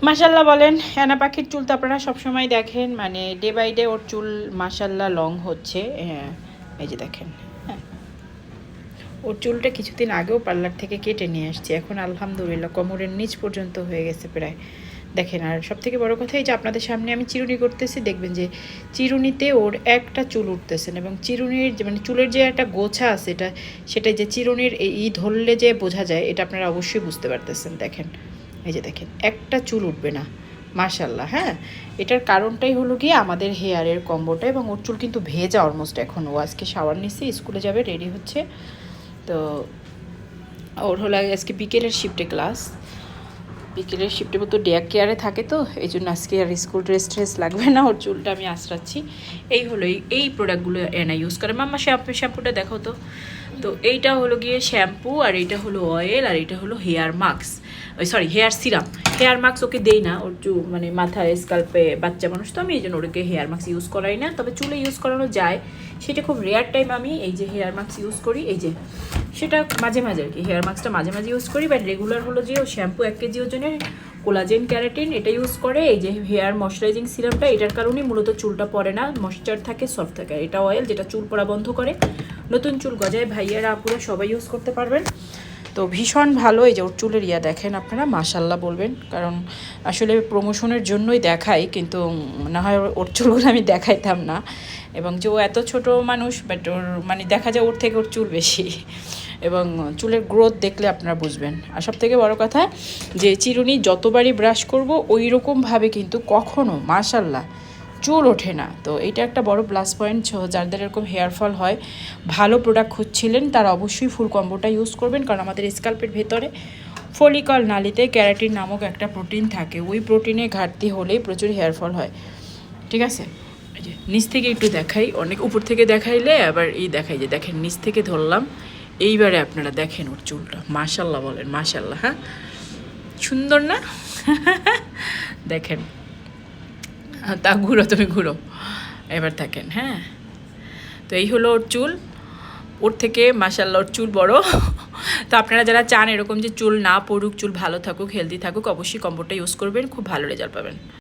মাশাল্লাহ বলেন। হেনা পাখির চুল তো আপনারা সবসময় দেখেন, মানে ডে বাই ডে ওর চুল মাশাল্লাহ লং হচ্ছে। হ্যাঁ, এই যে দেখেন। হ্যাঁ, ওর চুলটা কিছুদিন আগেও পার্লার থেকে কেটে নিয়ে আসছি, এখন আলহামদুলিল্লাহ কোমরের নিচ পর্যন্ত হয়ে গেছে প্রায়। দেখেন, আর সবথেকে বড় কথা এই যে আপনাদের সামনে আমি চিরুনি করতেছি, দেখবেন যে চিরুনিতে ওর একটা চুল উঠতেছেন, এবং চিরুনির যে মানে চুলের যে একটা গোছা আছে সেটা যে চিরুনির এই ধরলে যে বোঝা যায়, এটা আপনারা অবশ্যই বুঝতে পারতেছেন। দেখেন, এই যে দেখেন, একটা চুল উঠবে না মাশাল্লাহ। হ্যাঁ, এটার কারণটাই হলো গিয়ে আমাদের হেয়ারের কম্বোটা, এবং ওর চুল কিন্তু ভেজা অলমোস্ট। এখন ও আজকে শাওয়ার নিচ্ছে, স্কুলে যাবে, রেডি হচ্ছে। তো ওর হলো আজকে বিকেলের শিফটে ক্লাস, বিকেলের শিফটের মতো ডে কেয়ারে থাকে, তো এই জন্য আজকে আর স্কুল ড্রেস লাগবে না, ওর চুলটা আমি আঁচড়াচ্ছি। এই হলো এই প্রোডাক্টগুলো এনা ইউজ করে। মাম্মা শ্যাম্পুটা দেখো তো। তো এইটা হলো গিয়ে শ্যাম্পু, আর এইটা হলো অয়েল, আর এইটা হলো hair mask, sorry hair serum. Hair mask okay দেই না, ওর মানে মাথায় স্কাল্পে, বাচ্চা মানুষ তো আমি এই জন্য ওকে হেয়ার মাস্ক ইউজ করাই না, তবে চুলে ইউজ করানো যায়, সেটা খুব রেয়ার টাইম আমি এই যে হেয়ার মাস্ক ইউজ করি। এই যে সেটা মাঝে মাঝে আর কি, হেয়ার মাস্কটা মাঝে মাঝে ইউজ করি, বাট রেগুলার হলো যে ও শ্যাম্পু 1 কেজি ওজনের কোলাজেন ক্যারাটিন এটা ইউজ করে। এই যে হেয়ার ময়শ্চারাইজিং সিরামটা, এটার কারণেই মূলত চুলটা পড়ে না, ময়শ্চার থাকে, সফট থাকে। এটা অয়েল যেটা চুল পড়া বন্ধ করে, নতুন চুল গজায়। ভাইয়ারা আপুরা সবাই ইউজ করতে পারবেন। তো ভীষণ ভালো। এই যে ওর চুলের দেখেন আপনারা, মাশাল্লাহ বলবেন, কারণ আসলে প্রমোশনের জন্যই দেখাই, কিন্তু না হয় ওর চুলগুলো আমি দেখাইতাম না। এবং যে ও এত ছোট মানুষ, বাট ওর মানে দেখা যায় ওর থেকে ওর চুল বেশি, এবং চুলের গ্রোথ দেখলে আপনারা বুঝবেন। আর সব থেকে বড়ো কথা যে চিরুনি যতবারই ব্রাশ করব ওই রকমভাবে কিন্তু কখনো মাশাল্লাহ চুল ওঠে না। তো এইটা একটা বড় প্লাস পয়েন্ট। যাদের এরকম হেয়ার ফল হয়, ভালো প্রোডাক্ট খুঁজছিলেন, তারা অবশ্যই ফুল কম্বোটা ইউজ করবেন, কারণ আমাদের স্কাল্পের ভেতরে ফলিকল নালিতে ক্যারাটিন নামক একটা প্রোটিন থাকে, ওই প্রোটিনে ঘাটতি হলেই প্রচুর হেয়ার ফল হয়। ঠিক আছে, এই যে নিচ থেকে একটু দেখাই, অনেক উপর থেকে দেখাইলে আবার দেখাই, যে দেখেন নিচ থেকে ধরলাম। এইবারে আপনারা দেখেন ওর চুলটা, মাশাল্লাহ বলেন, মাশাল্লাহ। হ্যাঁ, সুন্দর না? দেখেন, তা ঘুরো, তুমি ঘুরো, এবার থাকেন। হ্যাঁ, তো এই হলো ওর চুল, ওর থেকে মাশাল্লাহ ওর চুল বড়। তো আপনারা যারা চান এরকম যে চুল না পড়ুক, চুল ভালো থাকুক, হেলদি থাকুক, অবশ্যই কম্বোটা ইউজ করবেন, খুব ভালো রেজাল্ট পাবেন।